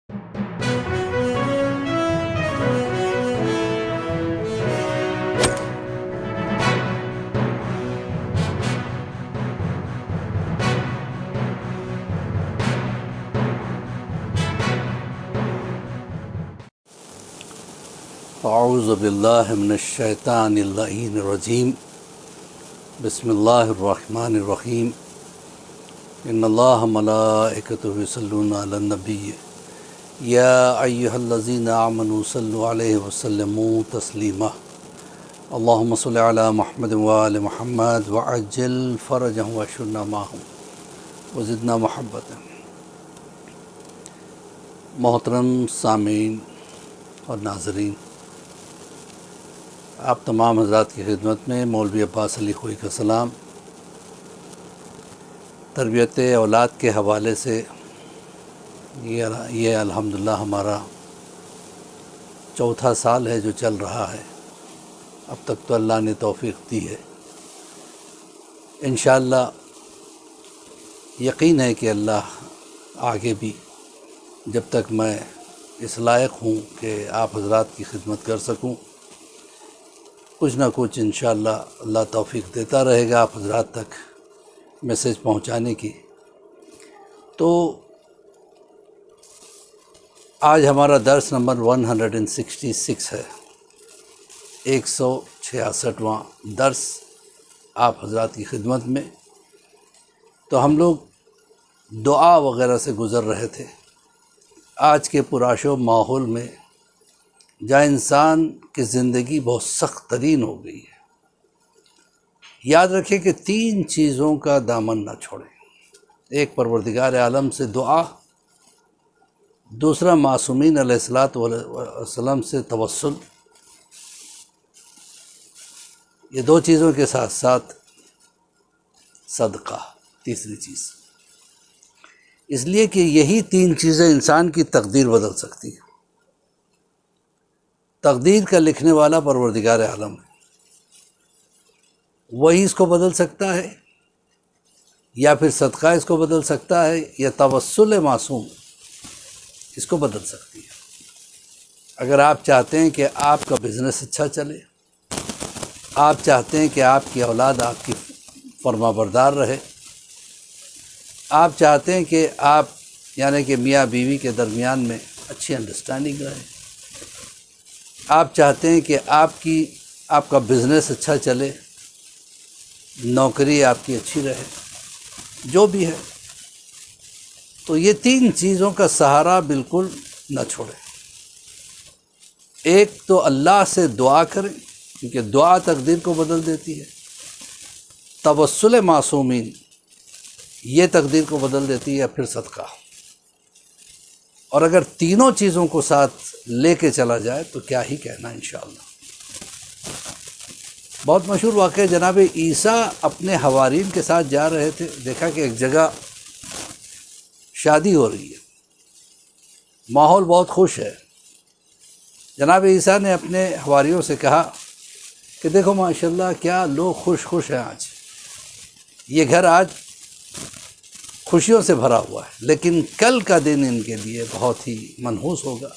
اعوذ باللہ من الشیطان اللعین الرجیم بسم اللہ الرحمن الرحیم ان اللہ ملائکتہ یصلون علی النبی یا ایہا الذین آمنوا صلوا علیہ وسلموا تسلیما اللہم صل علی محمد وآل محمد وعجل فرجهم واشرنا معهم وزدنا محبتا۔ محترم سامعین اور ناظرین، آپ تمام حضرات کی خدمت میں مولوی عباس علی خوئی کا سلام۔ تربیت اولاد کے حوالے سے یہ الحمدللہ ہمارا چوتھا سال ہے جو چل رہا ہے۔ اب تک تو اللہ نے توفیق دی ہے، انشاءاللہ یقین ہے کہ اللہ آگے بھی جب تک میں اس لائق ہوں کہ آپ حضرات کی خدمت کر سکوں، کچھ نہ کچھ انشاءاللہ اللہ توفیق دیتا رہے گا آپ حضرات تک میسیج پہنچانے کی۔ تو آج ہمارا درس نمبر 166 ہے، 166واں درس آپ حضرات کی خدمت میں۔ تو ہم لوگ دعا وغیرہ سے گزر رہے تھے۔ آج کے پرآشوب ماحول میں جہاں انسان کی زندگی بہت سخت ترین ہو گئی ہے، یاد رکھیں کہ 3 چیزوں کا دامن نہ چھوڑیں۔ ایک پروردگار عالم سے دعا، دوسرا معصومین علیہ الصلوۃ والسلام سے توسل، یہ 2 چیزوں کے ساتھ ساتھ صدقہ، تیسری چیز۔ اس لیے کہ یہی 3 چیزیں انسان کی تقدیر بدل سکتی ہیں۔ تقدیر کا لکھنے والا پروردگار عالم ہے، وہی اس کو بدل سکتا ہے، یا پھر صدقہ اس کو بدل سکتا ہے، یا توسل معصوم اس کو بدل سکتی ہے۔ اگر آپ چاہتے ہیں کہ آپ کا بزنس اچھا چلے، آپ چاہتے ہیں کہ آپ کی اولاد آپ کی فرما بردار رہے، آپ چاہتے ہیں کہ آپ یعنی کہ میاں بیوی کے درمیان میں اچھی انڈرسٹینڈنگ رہے، آپ چاہتے ہیں کہ آپ کا بزنس اچھا چلے، نوکری آپ کی اچھی رہے، جو بھی ہے، تو یہ 3 چیزوں کا سہارا بالکل نہ چھوڑیں۔ ایک تو اللہ سے دعا کریں، کیونکہ دعا تقدیر کو بدل دیتی ہے۔ توسل معصومین یہ تقدیر کو بدل دیتی ہے، یا پھر صدقہ۔ اور اگر تینوں چیزوں کو ساتھ لے کے چلا جائے تو کیا ہی کہنا انشاءاللہ۔ بہت مشہور واقعہ، جناب عیسیٰ اپنے حوارین کے ساتھ جا رہے تھے، دیکھا کہ ایک جگہ شادی ہو رہی ہے، ماحول بہت خوش ہے۔ جناب عیسیٰ نے اپنے حواریوں سے کہا کہ دیکھو ماشاءاللہ کیا لوگ خوش ہیں، آج یہ گھر آج خوشیوں سے بھرا ہوا ہے، لیکن کل کا دن ان کے لیے بہت ہی منحوس ہوگا۔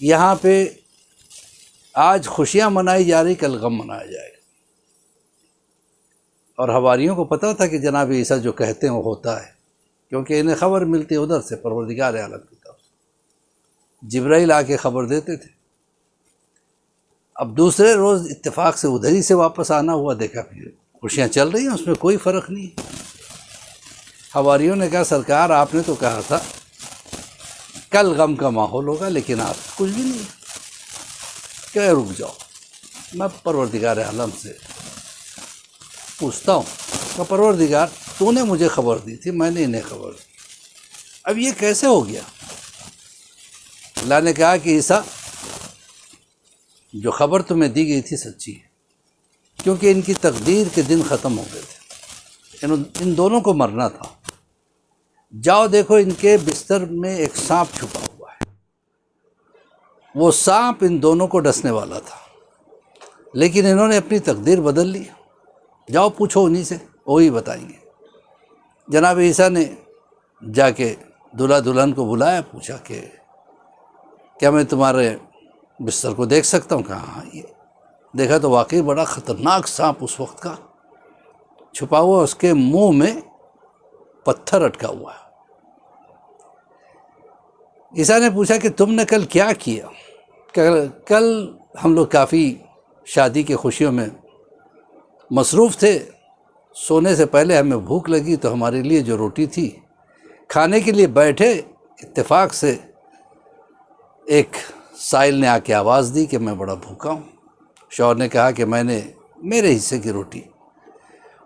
یہاں پہ آج خوشیاں منائی جا رہی، کل غم منایا جائے گا۔ اور حواریوں کو پتہ تھا کہ جناب عیسیٰ جو کہتے ہیں وہ ہوتا ہے، کیونکہ انہیں خبر ملتی ادھر سے پروردگار عالم کی طرف سے، جبرائیل آ کے خبر دیتے تھے۔ اب دوسرے روز اتفاق سے ادھر ہی سے واپس آنا ہوا، دیکھا پھر خوشیاں چل رہی ہیں، اس میں کوئی فرق نہیں ہے۔ حواریوں نے کہا سرکار آپ نے تو کہا تھا کل غم کا ماحول ہوگا، لیکن آپ کچھ بھی نہیں ہے۔ کہ رک جاؤ، میں پروردگار عالم سے پوچھتا ہوں کہ پروردگار تو نے مجھے خبر دی تھی، میں نے انہیں خبر دی، اب یہ کیسے ہو گیا؟ اللہ نے کہا کہ عیسیٰ جو خبر تمہیں دی گئی تھی سچی ہے، کیونکہ ان کی تقدیر کے دن ختم ہو گئے تھے، ان دونوں کو مرنا تھا۔ جاؤ دیکھو ان کے بستر میں ایک سانپ چھپا ہوا ہے، وہ سانپ ان دونوں کو ڈسنے والا تھا، لیکن انہوں نے اپنی تقدیر بدل لی۔ جاؤ پوچھو انہی سے، وہی بتائیں گے۔ جناب عیسیٰ نے جا کے دلہا دلہن کو بلایا، پوچھا کہ کیا میں تمہارے بستر کو دیکھ سکتا ہوں؟ کہا ہاں۔ یہ دیکھا تو واقعی بڑا خطرناک سانپ اس وقت کا چھپا ہوا، اس کے منہ میں پتھر اٹکا ہوا ہے۔ عیسیٰ نے پوچھا کہ تم نے کل کیا کیا؟ کل ہم لوگ کافی شادی کی خوشیوں میں مصروف تھے، سونے سے پہلے ہمیں بھوک لگی تو ہمارے لیے جو روٹی تھی کھانے کے لیے بیٹھے، اتفاق سے ایک سائل نے آ کے آواز دی کہ میں بڑا بھوکا ہوں۔ شوہر نے کہا کہ میں نے میرے حصے کی روٹی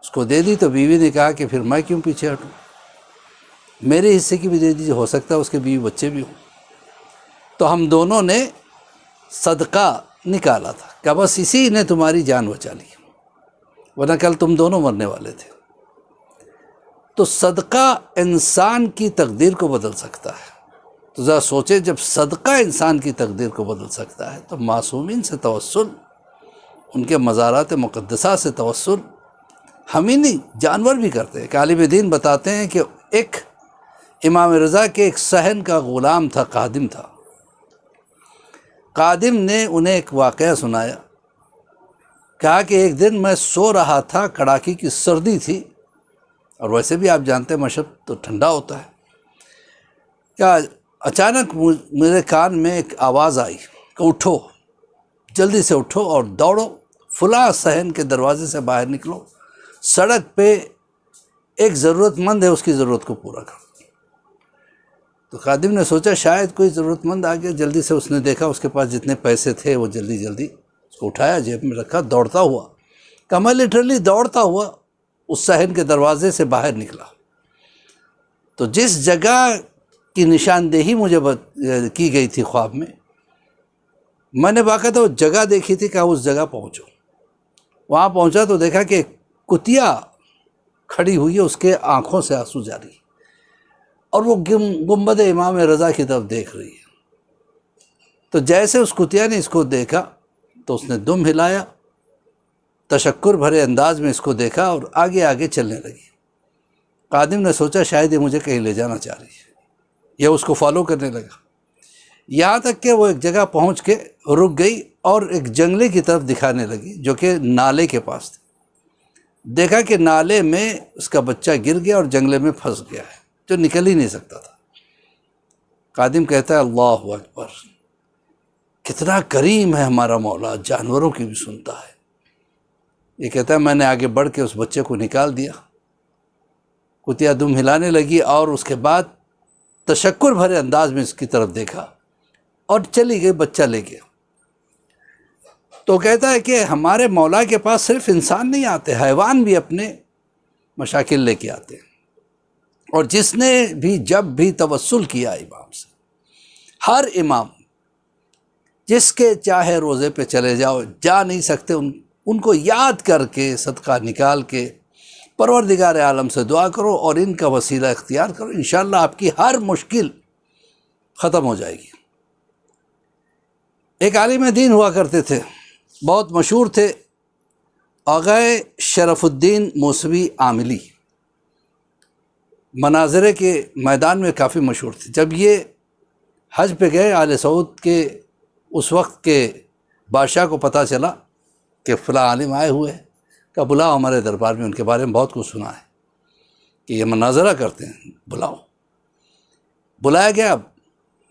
اس کو دے دی، تو بیوی نے کہا کہ پھر میں کیوں پیچھے ہٹوں، میرے حصے کی بھی دے دیجیے، ہو سکتا ہے اس کے بیوی بچے بھی ہوں۔ تو ہم دونوں نے صدقہ نکالا تھا کہ بس اسی نے تمہاری جان بچا لی، ورنہ کل تم دونوں مرنے والے تھے۔ تو صدقہ انسان کی تقدیر کو بدل سکتا ہے۔ تو ذرا سوچیں، جب صدقہ انسان کی تقدیر کو بدل سکتا ہے تو معصومین سے توسل، ان کے مزارات مقدسہ سے توسل ہم ہی نہیں، جانور بھی کرتے ہیں۔ کہ عالم دین بتاتے ہیں کہ ایک امام رضا کے ایک صحن کا غلام تھا، خادم تھا۔ خادم نے انہیں ایک واقعہ سنایا، کہا کہ ایک دن میں سو رہا تھا، کڑاکی کی سردی تھی، اور ویسے بھی آپ جانتے ہیں مشرق تو ٹھنڈا ہوتا ہے۔ کیا اچانک میرے کان میں ایک آواز آئی کہ اٹھو، جلدی سے اٹھو اور دوڑو، فلاں صحن کے دروازے سے باہر نکلو، سڑک پہ ایک ضرورت مند ہے، اس کی ضرورت کو پورا کرو۔ تو خادم نے سوچا شاید کوئی ضرورت مند آ گیا، جلدی سے اس نے دیکھا اس کے پاس جتنے پیسے تھے وہ جلدی اس کو اٹھایا، جیب میں رکھا، دوڑتا ہوا، کہ میں لٹرلی دوڑتا ہوا اس صحن کے دروازے سے باہر نکلا۔ تو جس جگہ کی نشاندہی مجھے کی گئی تھی خواب میں نے باقاعدہ وہ جگہ دیکھی تھی کہ اس جگہ پہنچو۔ وہاں پہنچا تو دیکھا کہ کتیا کھڑی ہوئی ہے، اس کے آنکھوں سے آنسو جاری، اور وہ گنبد امام رضا کی طرف دیکھ رہی ہے۔ تو جیسے اس کتیا نے اس کو دیکھا تو اس نے دم ہلایا، تشکر بھرے انداز میں اس کو دیکھا اور آگے آگے چلنے لگی۔ خادم نے سوچا شاید یہ مجھے کہیں لے جانا چاہ رہی ہے، یا اس کو فالو کرنے لگا، یہاں تک کہ وہ ایک جگہ پہنچ کے رک گئی اور ایک جنگلے کی طرف دکھانے لگی جو کہ نالے کے پاس تھے۔ دیکھا کہ نالے میں اس کا بچہ گر گیا اور جنگلے میں پھنس گیا ہے، جو نکل ہی نہیں سکتا تھا۔ خادم کہتا ہے اللہ اکبر، کتنا کریم ہے ہمارا مولا، جانوروں کی بھی سنتا ہے۔ یہ کہتا ہے میں نے آگے بڑھ کے اس بچے کو نکال دیا، کتیا دم ہلانے لگی اور اس کے بعد تشکر بھرے انداز میں اس کی طرف دیکھا اور چلی گئی، بچہ لے گیا۔ تو کہتا ہے کہ ہمارے مولا کے پاس صرف انسان نہیں آتے، حیوان بھی اپنے مشاکل لے کے آتے ہیں۔ اور جس نے بھی جب بھی توسل کیا امام سے، ہر امام جس کے چاہے روزے پہ چلے جاؤ، جا نہیں سکتے، ان کو یاد کر کے صدقہ نکال کے پروردگار عالم سے دعا کرو اور ان کا وسیلہ اختیار کرو، انشاءاللہ آپ کی ہر مشکل ختم ہو جائے گی۔ ایک عالم دین ہوا کرتے تھے، بہت مشہور تھے، آغا شرف الدین موسوی عاملی، مناظرے کے میدان میں کافی مشہور تھے۔ جب یہ حج پہ گئے، آل سعود کے اس وقت کے بادشاہ کو پتہ چلا کہ فلاں عالم آئے ہوئے ہیں، کہ بلاؤ ہمارے دربار میں، ان کے بارے میں بہت کچھ سنا ہے کہ یہ مناظرہ کرتے ہیں، بلاؤ۔ بلایا گیا،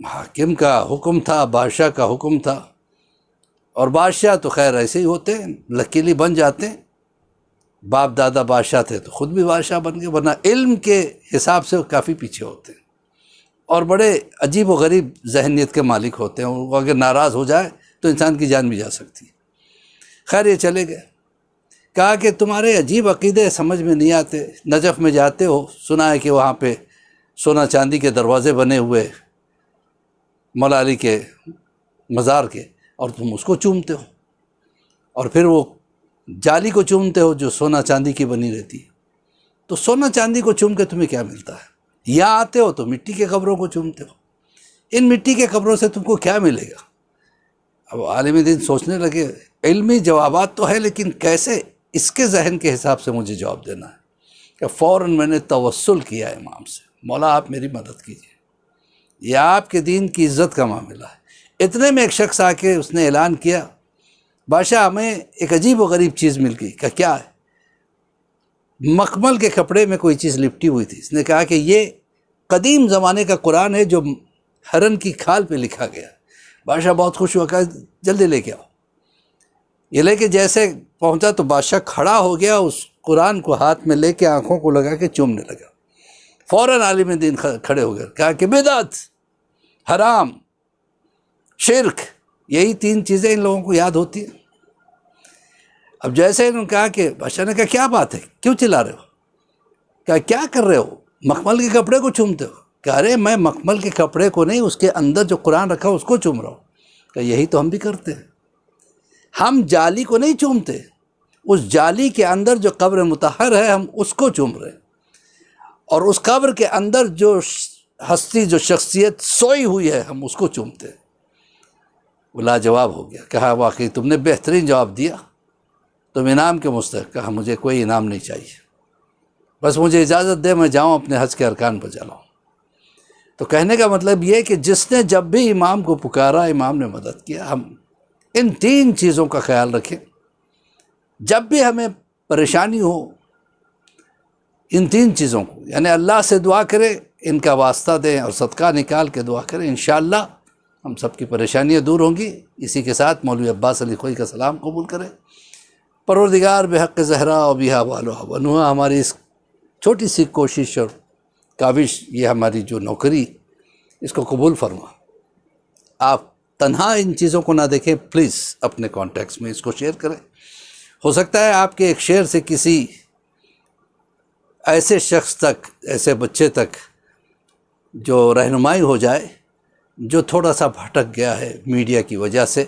حاکم کا حکم تھا، بادشاہ کا حکم تھا، اور بادشاہ تو خیر ایسے ہی ہوتے ہیں، لکیلی بن جاتے ہیں، باپ دادا بادشاہ تھے تو خود بھی بادشاہ بن گئے، ورنہ علم کے حساب سے وہ کافی پیچھے ہوتے ہیں اور بڑے عجیب و غریب ذہنیت کے مالک ہوتے ہیں۔ وہ اگر ناراض ہو جائے تو انسان کی جان بھی جا سکتی ہے۔ خیر یہ چلے گئے، کہا کہ تمہارے عجیب عقیدے سمجھ میں نہیں آتے، نجف میں جاتے ہو، سنا ہے کہ وہاں پہ سونا چاندی کے دروازے بنے ہوئے مولا علی کے مزار کے، اور تم اس کو چومتے ہو، اور پھر وہ جالی کو چومتے ہو جو سونا چاندی کی بنی رہتی ہے۔ تو سونا چاندی کو چوم کے تمہیں کیا ملتا ہے؟ یہاں آتے ہو تو مٹی کے قبروں کو چومتے ہو، ان مٹی کے قبروں سے تم کو کیا ملے گا؟ اب عالم دین سوچنے لگے، علمی جوابات تو ہے لیکن کیسے اس کے ذہن کے حساب سے مجھے جواب دینا ہے، کہ فوراً میں نے توسل کیا امام سے، مولا آپ میری مدد کیجیے۔ یہ آپ کے دین کی عزت کا معاملہ ہے۔ اتنے میں ایک شخص آ کے اس نے اعلان کیا، بادشاہ ہمیں ایک عجیب و غریب چیز مل گئی۔ کہ کیا ہے؟ مخمل کے کپڑے میں کوئی چیز لپٹی ہوئی تھی۔ اس نے کہا کہ یہ قدیم زمانے کا قرآن ہے جو ہرن کی کھال پہ لکھا گیا۔ بادشاہ بہت خوش ہوا، کہا جلدی لے کے آؤ۔ یہ لے کے جیسے پہنچا تو بادشاہ کھڑا ہو گیا، اس قرآن کو ہاتھ میں لے کے آنکھوں کو لگا کے چومنے لگا۔ فوراً عالم دین کھڑے ہو گئے، کہا کہ بدعت، حرام، شرک، یہی 3 چیزیں ان لوگوں کو یاد ہوتی ہیں۔ اب جیسے انہوں نے کہا کہ بادشاہ نے کہا کیا بات ہے، کیوں چلا رہے ہو؟ کہا کیا کر رہے ہو؟ مخمل کے کپڑے کو چومتے ہو؟ کہا ارے میں مخمل کے کپڑے کو نہیں، اس کے اندر جو قرآن رکھا اس کو چوم رہا ہوں۔ کہ یہی تو ہم بھی کرتے ہیں، ہم جالی کو نہیں چومتے، اس جالی کے اندر جو قبر مطہر ہے ہم اس کو چوم رہے ہیں، اور اس قبر کے اندر جو ہستی، جو شخصیت سوئی ہوئی ہے ہم اس کو چومتے ہیں۔ وہ لاجواب ہو گیا، کہا واقعی تم نے بہترین جواب دیا، تم انعام کے مستحق۔ کہا مجھے کوئی انعام نہیں چاہیے، بس مجھے اجازت دے میں جاؤں اپنے حج کے ارکان پر چلاؤں۔ تو کہنے کا مطلب یہ کہ جس نے جب بھی امام کو پکارا، امام نے مدد کیا۔ ہم ان 3 چیزوں کا خیال رکھیں، جب بھی ہمیں پریشانی ہو ان 3 چیزوں کو، یعنی اللہ سے دعا کریں، ان کا واسطہ دیں اور صدقہ نکال کے دعا کریں، انشاءاللہ ہم سب کی پریشانیاں دور ہوں گی۔ اسی کے ساتھ مولوی عباس علی خوئی کا سلام قبول کریں۔ پروردگار بحق زہرا و بہا والوہا ونوہا، ہماری اس چھوٹی سی کوشش اور کاوش، یہ ہماری جو نوکری، اس کو قبول فرما۔ آپ تنہا ان چیزوں کو نہ دیکھیں، پلیز اپنے کانٹیکٹس میں اس کو شیئر کریں۔ ہو سکتا ہے آپ کے ایک شیئر سے کسی ایسے شخص تک، ایسے بچے تک جو رہنمائی ہو جائے، جو تھوڑا سا بھٹک گیا ہے میڈیا کی وجہ سے۔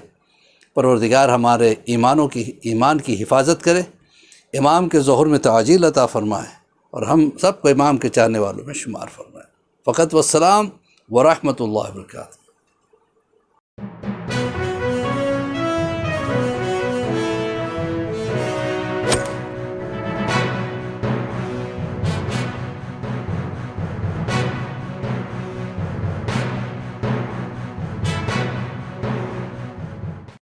پروردگار ہمارے ایمان کی حفاظت کرے، امام کے ظہور میں تعجیل عطا فرمائے، اور ہم سب کو امام کے چاہنے والوں میں شمار فرمائے۔ فقط والسلام ورحمۃ اللہ وبرکاتہ۔